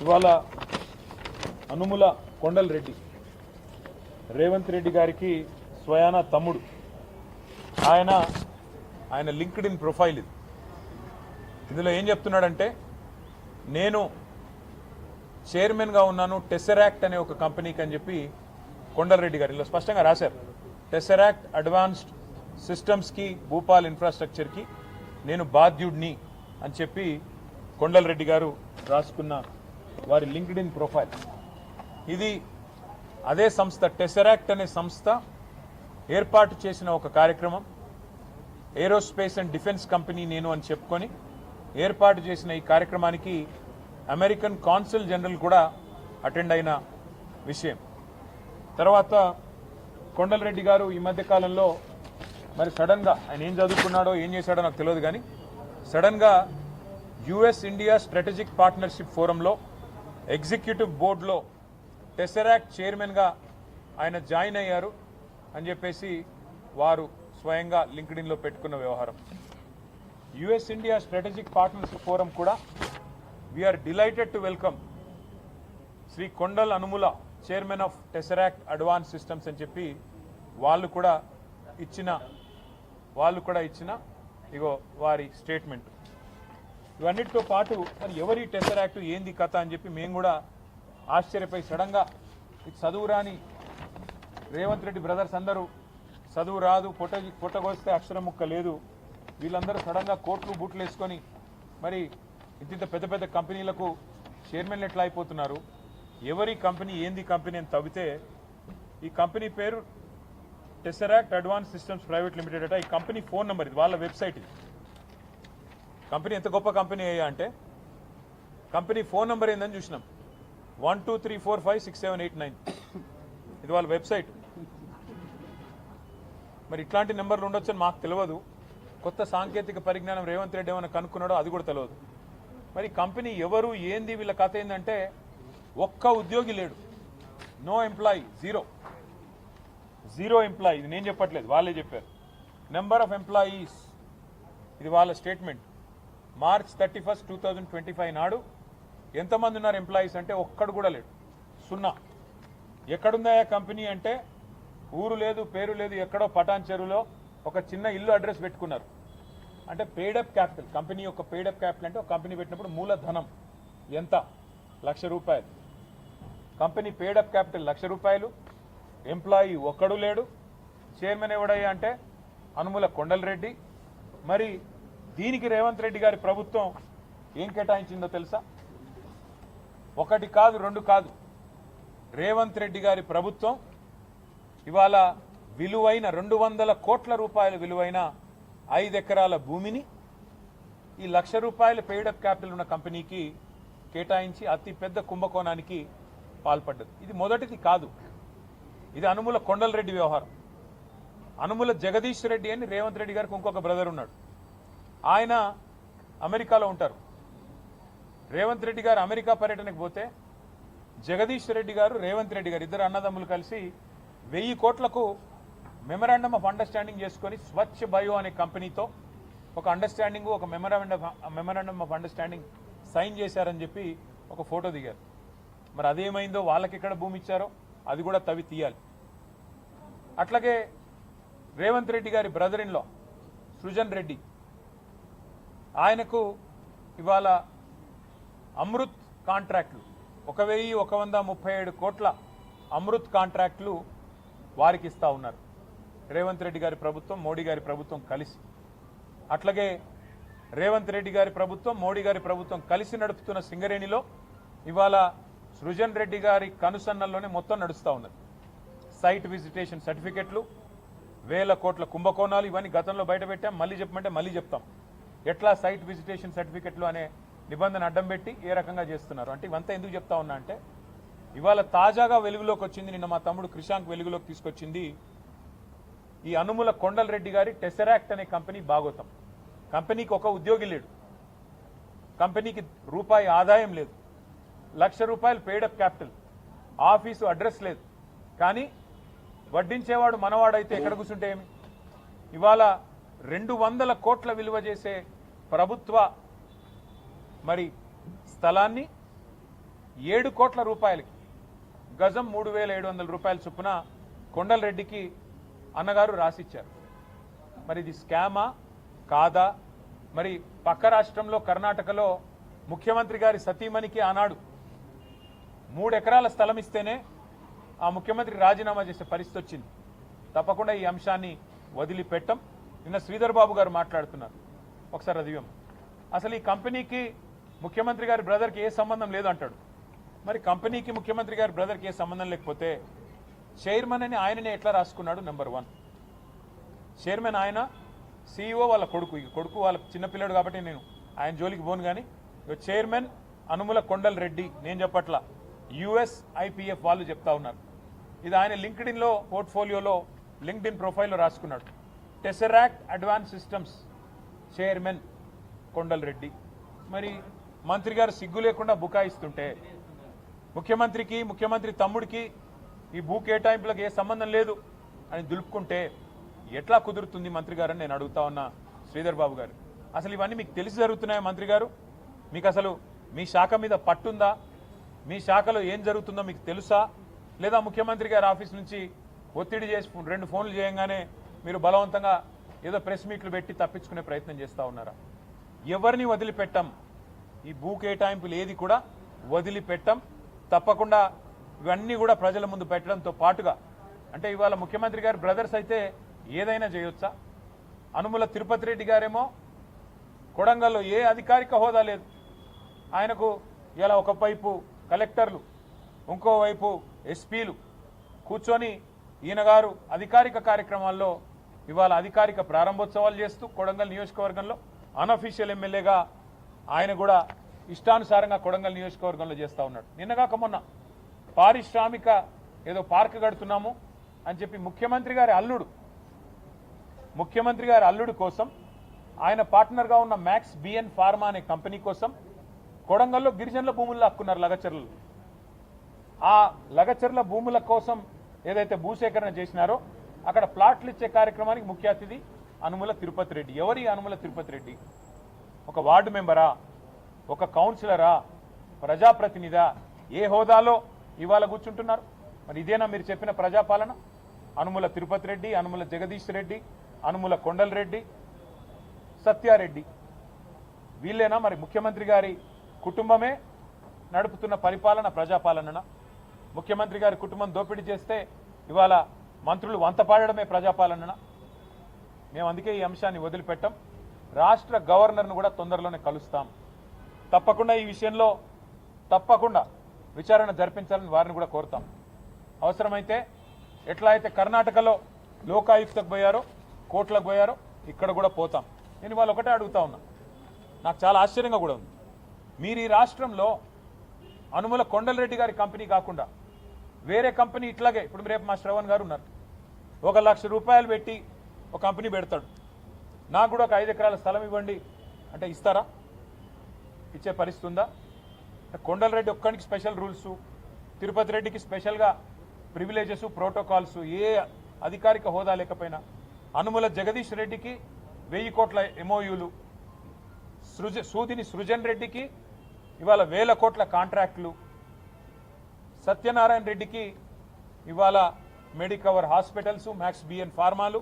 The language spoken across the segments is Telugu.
ఇవాళ అనుముల కొండల్ రెడ్డి రేవంత్ రెడ్డి గారికి స్వయాన తమ్ముడు. ఆయన లింక్డ్ ఇన్ ప్రొఫైల్ ఇది. ఇందులో ఏం చెప్తున్నాడంటే, నేను చైర్మన్గా ఉన్నాను టెసరాక్ట్ అనే ఒక కంపెనీకి అని చెప్పి కొండల్ రెడ్డి గారు ఇలా స్పష్టంగా రాశారు. టెసరాక్ట్ అడ్వాన్స్డ్ సిస్టమ్స్కి, భూపాల్ ఇన్ఫ్రాస్ట్రక్చర్కి నేను బాధ్యుడిని అని చెప్పి కొండల్ రెడ్డి గారు రాసుకున్న వారి లింక్డ్ ఇన్ ప్రొఫైల్ ఇది. అదే సంస్థ టెసరాక్ట్ అనే సంస్థ ఏర్పాటు చేసిన ఒక కార్యక్రమం, ఏరోస్పేస్ అండ్ డిఫెన్స్ కంపెనీ నేను అని చెప్పుకొని ఏర్పాటు చేసిన ఈ కార్యక్రమానికి అమెరికన్ కాన్సుల్ జనరల్ కూడా అటెండ్ అయిన విషయం. తర్వాత కొండల్ రెడ్డి గారు ఈ మధ్య కాలంలో మరి సడన్గా ఆయన ఏం చదువుకున్నాడో ఏం చేశాడో నాకు తెలియదు, కానీ సడన్గా యుఎస్ ఇండియా స్ట్రాటజిక్ పార్ట్నర్షిప్ ఫోరంలో ఎగ్జిక్యూటివ్ బోర్డులో టెసరాక్ట్ చైర్మన్గా ఆయన జాయిన్ అయ్యారు అని చెప్పేసి వారు స్వయంగా లింక్డ్ఇన్లో పెట్టుకున్న వ్యవహారం. US India strategic partnership forum కూడా we are delighted to welcome Shri Kondal Anumula chairman of Tesseract advance systems అని చెప్పి వాళ్ళు కూడా ఇచ్చిన ఇగో వారి స్టేట్మెంట్. ఇవన్నిటితో పాటు మరి ఎవరి టెసరాక్ట్ ఏంది కథ అని చెప్పి మేము కూడా ఆశ్చర్యపోయి సడన్గా ఇది చదువు రాని రేవంత్ రెడ్డి బ్రదర్స్ అందరూ చదువు రాదు, పొట్టగొస్తే అక్షరం ముక్క లేదు, వీళ్ళందరూ సడన్గా కోట్లు బూట్లు వేసుకొని మరి ఇంత పెద్ద పెద్ద కంపెనీలకు చైర్మన్లు ఎట్లా అయిపోతున్నారు, ఎవరి కంపెనీ ఏంది కంపెనీ అని తవ్వితే ఈ కంపెనీ పేరు టెసరాక్ట్ అడ్వాన్స్ సిస్టమ్స్ ప్రైవేట్ లిమిటెడ్ అట. ఈ కంపెనీ ఫోన్ నెంబర్ ఇది, వాళ్ళ వెబ్సైట్ ఇది. కంపెనీ ఎంత గొప్ప కంపెనీ అయ్యా అంటే కంపెనీ ఫోన్ నెంబర్ ఏందని చూసినాం, 1234567889. ఇది వాళ్ళ వెబ్సైట్. మరి ఇట్లాంటి నెంబర్లు ఉండొచ్చని మాకు తెలియదు. కొత్త సాంకేతిక పరిజ్ఞానం రేవంత్ రెడ్డి ఏమైనా కనుక్కున్నాడో అది కూడా తెలియదు. మరి కంపెనీ ఎవరు ఏంది వీళ్ళ కథ ఏంటంటే ఒక్క ఉద్యోగి లేడు, నో ఎంప్లాయీ, జీరో ఎంప్లాయీ. ఇది నేను చెప్పట్లేదు, వాళ్ళే చెప్పారు. నెంబర్ ఆఫ్ ఎంప్లాయీస్ ఇది వాళ్ళ స్టేట్మెంట్. మార్చ్ 31, 2025 నాడు ఎంతమంది ఉన్నారు ఎంప్లాయీస్ అంటే ఒక్కడు కూడా లేడు, 0. ఎక్కడుందా కంపెనీ అంటే ఊరు లేదు, పేరు లేదు, ఎక్కడో పటాన్ చెరువులో ఒక చిన్న ఇల్లు అడ్రస్ పెట్టుకున్నారు. అంటే పెయిడప్ క్యాపిటల్, కంపెనీ యొక్క పెయిడప్ క్యాపిటల్ అంటే ఒక కంపెనీ పెట్టినప్పుడు మూలధనం ఎంత, ₹1,00,000. కంపెనీ పెయిడప్ క్యాపిటల్ ₹1,00,000, ఎంప్లాయీ ఒక్కడు లేడు. చైర్మన్ ఎవడయ్యా అంటే అనుముల కొండల్ రెడ్డి. మరి దీనికి రేవంత్ రెడ్డి గారి ప్రభుత్వం ఏం కేటాయించిందో తెలుసా? 1 కాదు 2 కాదు, రేవంత్ రెడ్డి గారి ప్రభుత్వం ఇవాళ విలువైన 200 కోట్ల రూపాయల విలువైన 5 ఎకరాల భూమిని ఈ ₹1,00,000 పెయిడప్ క్యాపిటల్ ఉన్న కంపెనీకి కేటాయించి అతి పెద్ద కుంభకోణానికి పాల్పడ్డది. ఇది మొదటిది కాదు, ఇది అనుముల కొండల్ రెడ్డి వ్యవహారం. అనుముల జగదీష్ రెడ్డి అని రేవంత్ రెడ్డి గారికి ఇంకొక బ్రదర్ ఉన్నాడు, ఆయన అమెరికాలో ఉంటారు. రేవంత్ రెడ్డి గారు అమెరికా పర్యటనకు పోతే జగదీష్ రెడ్డి గారు రేవంత్ రెడ్డి గారు ఇద్దరు అన్నదమ్ములు కలిసి 1000 కోట్లకు మెమరాండమ్ ఆఫ్ అండర్స్టాండింగ్ చేసుకొని స్వచ్ఛ బయో అనే కంపెనీతో ఒక అండర్స్టాండింగ్, ఒక మెమరాండమ్ ఆఫ్ అండర్స్టాండింగ్ సైన్ చేశారని చెప్పి ఒక ఫోటో దిగారు. మరి అదేమైందో, వాళ్ళకి ఎక్కడ భూమి ఇచ్చారో అది కూడా తవ్వి తీయాలి. అట్లాగే రేవంత్ రెడ్డి గారి brother in law Srujan Reddy, ఆయనకు ఇవాళ అమృత్ కాంట్రాక్టులు 1,137 కోట్ల అమృత్ కాంట్రాక్టులు వారికి ఇస్తా ఉన్నారు రేవంత్ రెడ్డి గారి ప్రభుత్వం, మోడీ గారి ప్రభుత్వం కలిసి. అట్లాగే రేవంత్ రెడ్డి గారి ప్రభుత్వం, మోడీ గారి ప్రభుత్వం కలిసి నడుపుతున్న సింగరేణిలో ఇవాళ సృజన్ రెడ్డి గారి కనుసన్నల్లోనే మొత్తం నడుస్తూ ఉన్నది. సైట్ విజిటేషన్ సర్టిఫికెట్లు, 1000 కోట్ల కుంభకోణాలు, ఇవన్నీ గతంలో బయటపెట్టాం. మళ్ళీ చెప్పమంటే మళ్ళీ చెప్తాం. ఎట్లా సైట్ విజిటేషన్ సర్టిఫికెట్లు అనే నిబంధన అడ్డం పెట్టి ఏ రకంగా చేస్తున్నారు అంటే ఇవంతా ఎందుకు చెప్తా ఉన్నా అంటే ఇవాళ తాజాగా వెలుగులోకి వచ్చింది, నిన్న మా తమ్ముడు క్రిషాంక్ వెలుగులోకి తీసుకొచ్చింది ఈ అనుముల కొండల్ రెడ్డి గారి టెసరాక్ట్ అనే కంపెనీ భాగోతం. కంపెనీకి ఒక ఉద్యోగి లేడు, కంపెనీకి రూపాయి ఆదాయం లేదు, ₹1,00,000 పెయిడప్ క్యాపిటల్, ఆఫీసు అడ్రస్ లేదు. కానీ వడ్డించేవాడు మనవాడైతే ఎక్కడ కూర్చుంటే ఏమి? ఇవాళ 200 కోట్ల విలువ చేసే ప్రభుత్వ మరి స్థలాన్ని 7 కోట్ల రూపాయలకి గజం 3,700 రూపాయల చొప్పున కొండలరెడ్డికి అన్నగారు రాసిచ్చారు. మరి ఇది స్కామా కాదా? మరి పక్క రాష్ట్రంలో కర్ణాటకలో ముఖ్యమంత్రి గారి సతీమణికి ఆనాడు 3 ఎకరాల స్థలం ఇస్తేనే ఆ ముఖ్యమంత్రి రాజీనామా చేసే పరిస్థితి వచ్చింది. తప్పకుండా ఈ అంశాన్ని వదిలిపెట్టం. నిన్న శ్రీధర్ బాబు గారు మాట్లాడుతున్నారు, ఒకసారి అదివ్యం. అసలు ఈ కంపెనీకి ముఖ్యమంత్రి గారి బ్రదర్కి ఏ సంబంధం లేదు అంటాడు. మరి కంపెనీకి ముఖ్యమంత్రి గారి బ్రదర్కి ఏ సంబంధం లేకపోతే చైర్మన్ అని ఆయననే ఎట్లా రాసుకున్నాడు? నెంబర్ 1 చైర్మన్ ఆయన, CEO వాళ్ళ కొడుకు. ఈ కొడుకు వాళ్ళ చిన్నపిల్లడు కాబట్టి నేను ఆయన జోలికి పోను. కానీ చైర్మన్ అనుముల కొండలరెడ్డి, నేను చెప్పట్లా, USIPF వాళ్ళు చెప్తా ఉన్నారు. ఇది ఆయన లింక్డ్ఇన్లో పోర్ట్ఫోలియోలో లింక్డ్ఇన్ ప్రొఫైల్లో రాసుకున్నాడు. టెసరాక్ట్ అడ్వాన్స్ సిస్టమ్స్ చైర్మన్ కొండలరెడ్డి. మరి మంత్రి గారు సిగ్గు లేకుండా బుకాయిస్తుంటే ముఖ్యమంత్రికి, ముఖ్యమంత్రి తమ్ముడికి ఈ భూ కేటాయింపులకు ఏ సంబంధం లేదు అని దులుపుకుంటే ఎట్లా కుదురుతుంది మంత్రి గారు అని నేను అడుగుతా ఉన్నా శ్రీధర్ బాబు గారు. అసలు ఇవన్నీ మీకు తెలిసి జరుగుతున్నాయా మంత్రి గారు? మీకు అసలు మీ శాఖ మీద పట్టుందా? మీ శాఖలో ఏం జరుగుతుందో మీకు తెలుసా? లేదా ముఖ్యమంత్రి గారి ఆఫీస్ నుంచి ఒత్తిడి చేసి 2 ఫోన్లు చేయంగానే మీరు బలవంతంగా ఏదో ప్రెస్ మీట్లు పెట్టి తప్పించుకునే ప్రయత్నం చేస్తూ ఉన్నారా? ఎవరిని వదిలిపెట్టం. ఈ భూ కేటాయింపులు ఏది కూడా వదిలిపెట్టం. తప్పకుండా ఇవన్నీ కూడా ప్రజల ముందు పెట్టడంతో పాటుగా, అంటే ఇవాళ ముఖ్యమంత్రి గారి బ్రదర్స్ అయితే ఏదైనా చేయొచ్చా? అనుముల తిరుపతి రెడ్డి గారేమో కొడంగల్లో ఏ అధికారిక హోదా లేదు ఆయనకు. ఇలా ఒకవైపు కలెక్టర్లు, ఇంకోవైపు ఎస్పీలు కూర్చొని ఈయన గారు అధికారిక కార్యక్రమాల్లో ఇవాళ అధికారిక ప్రారంభోత్సవాలు చేస్తూ కొడంగల్ నియోజకవర్గంలో అన్అఫీషియల్ ఎమ్మెల్యేగా ఆయన కూడా ఇష్టానుసారంగా కొడంగల్ నియోజకవర్గంలో చేస్తూ ఉన్నాడు. నిన్నగాక మొన్న పారిశ్రామిక ఏదో పార్క్ కడుతున్నాము అని చెప్పి ముఖ్యమంత్రి గారి అల్లుడు కోసం, ఆయన పార్ట్నర్గా ఉన్న మ్యాక్స్ బిఎన్ ఫార్మా అనే కంపెనీ కోసం కొడంగల్లో గిరిజనుల భూములు లాక్కున్నారు లగచర్లు. ఆ లగచర్ల భూముల కోసం ఏదైతే భూసేకరణ చేసినారో అక్కడ ప్లాట్లు ఇచ్చే కార్యక్రమానికి ముఖ్య అతిథి అనుముల తిరుపతి రెడ్డి. ఎవరి అనుముల తిరుపతి రెడ్డి? ఒక వార్డు మెంబరా? ఒక కౌన్సిలరా? ప్రజాప్రతినిధా? ఏ హోదాలో ఇవాళ కూర్చుంటున్నారు? మరి ఇదేనా మీరు చెప్పిన ప్రజాపాలన? అనుముల తిరుపతి రెడ్డి, అనుముల జగదీష్ రెడ్డి, అనుముల కొండలరెడ్డి, సత్యారెడ్డి, వీళ్ళేనా మరి ముఖ్యమంత్రి గారి కుటుంబమే నడుపుతున్న పరిపాలన ప్రజాపాలన? ముఖ్యమంత్రి గారి కుటుంబం దోపిడీ చేస్తే ఇవాళ మంత్రులు వంతపాడడమే ప్రజాపాలన? మేము అందుకే ఈ అంశాన్ని వదిలిపెట్టాం. రాష్ట్ర గవర్నర్ను కూడా తొందరలోనే కలుస్తాం. తప్పకుండా ఈ విషయంలో తప్పకుండా విచారణ జరిపించాలని వారిని కూడా కోరుతాం. అవసరమైతే ఎట్లా అయితే కర్ణాటకలో లోకాయుక్తకు పోయారో, కోర్టులకు పోయారో, ఇక్కడ కూడా పోతాం. నేను వాళ్ళు ఒకటే అడుగుతా ఉన్నా, నాకు చాలా ఆశ్చర్యంగా కూడా ఉంది. మీరు ఈ రాష్ట్రంలో అనుముల కొండలరెడ్డి గారి కంపెనీ కాకుండా వేరే కంపెనీ ఇట్లాగే, ఇప్పుడు రేపు మా శ్రవణ్ గారు ఉన్నారు, 1 లక్ష రూపాయలు పెట్టి ఒక కంపెనీ పెడతాడు, నాకు కూడా ఒక 5 ఎకరాల స్థలం ఇవ్వండి అంటే ఇస్తారా? ఇచ్చే పరిస్థితి ఉందా? కొండలరెడ్డి ఒక్కడికి స్పెషల్ రూల్స్, తిరుపతి రెడ్డికి స్పెషల్గా ప్రివిలేజెస్, ప్రోటోకాల్స్, ఏ అధికారిక హోదా లేకపోయినా, అనుముల జగదీష్ రెడ్డికి 1000 కోట్ల MOUలు, సూదిని సృజన్ రెడ్డికి ఇవాళ 1000 కోట్ల కాంట్రాక్టులు, సత్యనారాయణ రెడ్డికి ఇవాళ మెడికవర్ హాస్పిటల్స్, మ్యాక్స్ బిఎన్ ఫార్మాలు,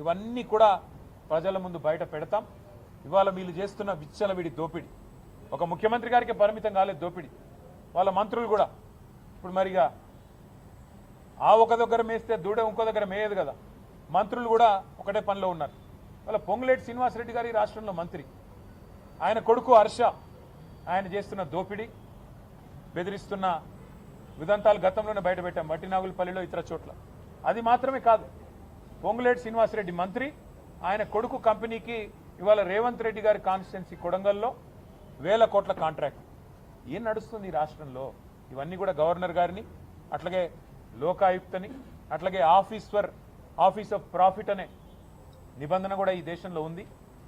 ఇవన్నీ కూడా ప్రజల ముందు బయట పెడతాం. ఇవాళ వీళ్ళు చేస్తున్న విచ్చలవిడి దోపిడీ ఒక ముఖ్యమంత్రి గారికి పరిమితం కాలేదు దోపిడీ, వాళ్ళ మంత్రులు కూడా. ఇప్పుడు మరిగా ఆ ఒక దగ్గర మేస్తే దూడ ఇంకో దగ్గర మేయదు కదా, మంత్రులు కూడా ఒకటే పనిలో ఉన్నారు. వాళ్ళ పొంగులేటి శ్రీనివాసరెడ్డి గారి రాష్ట్రంలో మంత్రి, ఆయన కొడుకు హర్ష, ఆయన చేస్తున్న దోపిడీ, బెదిరిస్తున్న విదంతాలు గతంలోనే బయటపెట్టాం, మట్టినాగులపల్లిలో, ఇతర చోట్ల. అది మాత్రమే కాదు, పొంగులేటి శ్రీనివాసరెడ్డి మంత్రి, ఆయన కొడుకు కంపెనీకి ఇవాళ రేవంత్ రెడ్డి గారి కాన్స్టిట్యున్సీ కొడంగల్లో 1000 కోట్ల కాంట్రాక్ట్. ఏం నడుస్తుంది ఈ రాష్ట్రంలో? ఇవన్నీ కూడా గవర్నర్ గారిని, అట్లాగే లోకాయుక్తని, అట్లాగే ఆఫీస్ ఆఫ్ ప్రాఫిట్ అనే నిబంధన కూడా ఈ దేశంలో ఉంది.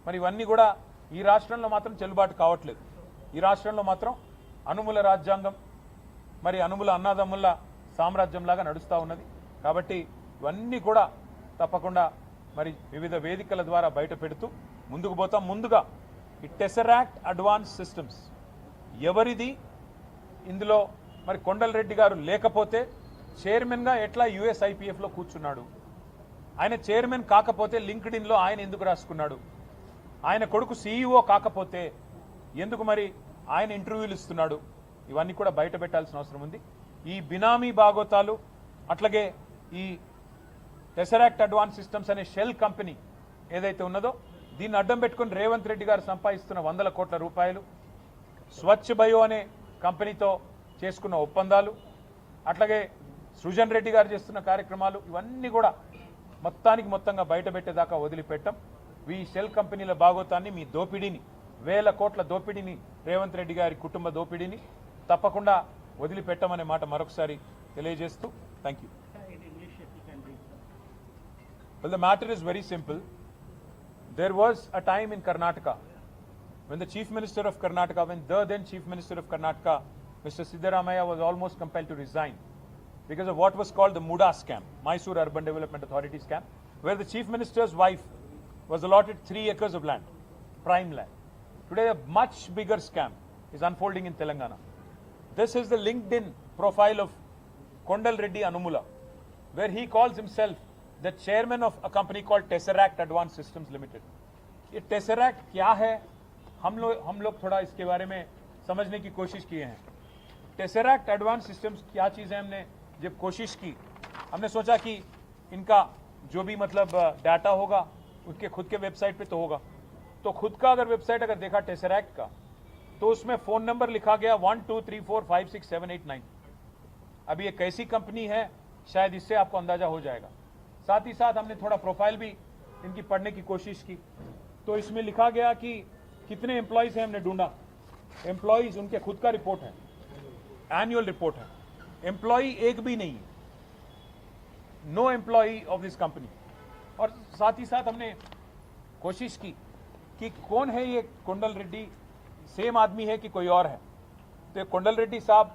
మరి ఇవన్నీ కూడా ఈ రాష్ట్రంలో మాత్రం చెల్లుబాటు కావట్లేదు. ఈ రాష్ట్రంలో మాత్రం అనుముల రాజ్యాంగం, మరి అనుముల అన్నాదమ్ముల సామ్రాజ్యంలాగా నడుస్తూ ఉన్నది. కాబట్టి ఇవన్నీ కూడా తప్పకుండా మరి వివిధ వేదికల ద్వారా బయట పెడుతూ ముందుకు పోతాం. ముందుగా ఈ టెసరాక్ట్ అడ్వాన్స్ సిస్టమ్స్ ఎవరిది, ఇందులో మరి కొండలరెడ్డి గారు లేకపోతే చైర్మన్గా ఎట్లా యుఎస్ఐపిఎఫ్లో కూర్చున్నాడు? ఆయన చైర్మన్ కాకపోతే లింక్డ్ఇన్లో ఆయన ఎందుకు రాసుకున్నాడు? ఆయన కొడుకు సీఈఓ కాకపోతే ఎందుకు మరి ఆయన ఇంటర్వ్యూలు ఇస్తున్నాడు? ఇవన్నీ కూడా బయట పెట్టాల్సిన అవసరం ఉంది. ఈ బినామీ బాగోతాలు, అట్లాగే ఈ టెసరాక్ట్ అడ్వాన్స్ సిస్టమ్స్ అనే షెల్ కంపెనీ ఏదైతే ఉన్నదో దీన్ని అడ్డం పెట్టుకుని రేవంత్ రెడ్డి గారు సంపాదిస్తున్న 100 కోట్ల రూపాయలు, స్వచ్ఛ బయో అనే కంపెనీతో చేసుకున్న ఒప్పందాలు, అట్లాగే సృజన్ రెడ్డి గారు చేస్తున్న కార్యక్రమాలు, ఇవన్నీ కూడా మొత్తంగా బయట పెట్టేదాకా వదిలిపెట్టం. ఈ షెల్ కంపెనీల బాగోతాన్ని, మీ దోపిడీని, 1000 కోట్ల దోపిడీని, రేవంత్ రెడ్డి గారి కుటుంబ దోపిడీని తప్పకుండా వదిలిపెట్టమనే మాట మరొకసారి తెలియజేస్తూ thank you. Well, the matter is very simple. There was a time in Karnataka when the Chief Minister of Karnataka, when the then Chief Minister of Karnataka, Mr. Siddaramaiah, was almost compelled to resign because of what was called the Muda scam, Mysore Urban Development Authority scam, where the Chief Minister's wife was allotted 3 acres of land, prime land. Today, a much bigger scam is unfolding in Telangana. This is the LinkedIn profile of Kondal Reddy Anumula, where he calls himself the chairman of a company called Tesseract Advanced Systems Limited. ये Tesseract क्या है, हम लोग थोड़ा इसके बारे में समझने की कोशिश किए हैं. Tesseract Advanced Systems क्या चीज़ है, हमने जब कोशिश की, हमने सोचा कि इनका जो भी मतलब डाटा होगा उनके खुद के वेबसाइट पे तो होगा. तो खुद का अगर वेबसाइट अगर देखा Tesseract का, तो उसमें फ़ोन नंबर लिखा गया 1234567889. अभी ये कैसी कंपनी है शायद इससे आपको अंदाजा हो जाएगा. साथ ही साथ हमने थोड़ा प्रोफाइल भी इनकी पढ़ने की कोशिश की, तो इसमें लिखा गया कि कितने एम्प्लॉयज़ हैं हमने ढूंढा. एम्प्लॉयज़ उनके खुद का रिपोर्ट है, एनुअल रिपोर्ट है. एम्प्लॉय एक भी नहीं है, no employee of this company. और साथ ही साथ हमने कोशिश की कि कौन है ये कोंडल रेड्डी, सेम आदमी है कि कोई और है. तो कोंडल रेड्डी साहब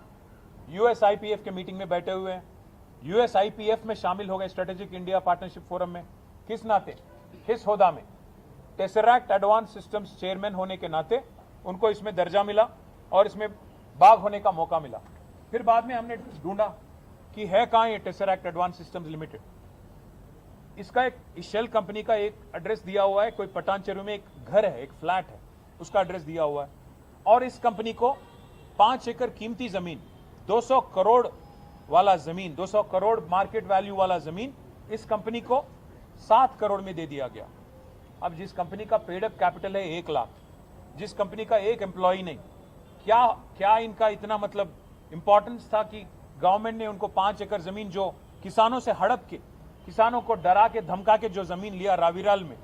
यूएसआईपीएफ के मीटिंग में बैठे हुए हैं, यूएसआईपीएफ में शामिल हो गए, स्ट्रेटेजिक इंडिया पार्टनरशिप फोरम में. किस नाते, किस होदा में? टेसरैक्ट एडवांस सिस्टम्स चेयरमैन होने के नाते उनको इसमें दर्जा मिला और इसमें भाग होने का मौका मिला. फिर बाद में हमने ढूंढा कि है कहाँ ये टेसरैक्ट एडवांस सिस्टम्स लिमिटेड. इसका एक इस शेल कंपनी का एक एड्रेस दिया हुआ है, कोई पटानचेरू में एक घर है, एक फ्लैट है, उसका एड्रेस दिया हुआ है. और इस कंपनी को 5 एकड़ कीमती जमीन, 200 करोड़ वाला जमीन, 200 करोड़ मार्केट वैल्यू वाला जमीन इस कंपनी को 7 करोड़ में दे दिया गया. अब जिस कंपनी का पेड अप कैपिटल है 1 लाख, जिस कंपनी का एक एम्प्लॉय नहीं, क्या इनका इतना मतलब इंपॉर्टेंस था कि गवर्नमेंट ने उनको 5 एकड़ जमीन जो किसानों से हड़प के, किसानों को डरा के धमका के जो जमीन लिया रावीराल में,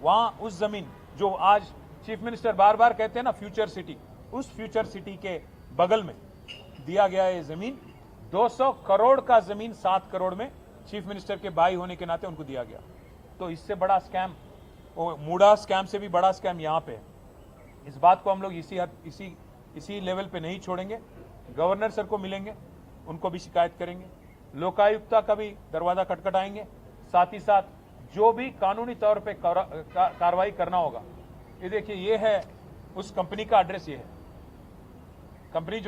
वहां उस जमीन जो आज चीफ मिनिस्टर बार बार कहते हैं ना फ्यूचर सिटी, उस फ्यूचर सिटी के बगल में दिया गया ये जमीन. 200 करोड़ का जमीन 7 करोड़ में चीफ मिनिस्टर के भाई होने के नाते उनको दिया गया. तो इससे बड़ा स्कैम, मूडा स्कैम से भी बड़ा स्कैम यहाँ पे है. इस बात को हम लोग इसी लेवल पे नहीं छोड़ेंगे. गवर्नर सर को मिलेंगे, उनको भी शिकायत करेंगे, लोकायुक्ता का भी दरवाजा खटखटाएंगे. साथ ही साथ जो भी कानूनी तौर पे कार्रवाई करना होगा. ये देखिए, ये है उस कंपनी का एड्रेस, ये है कंपनी जो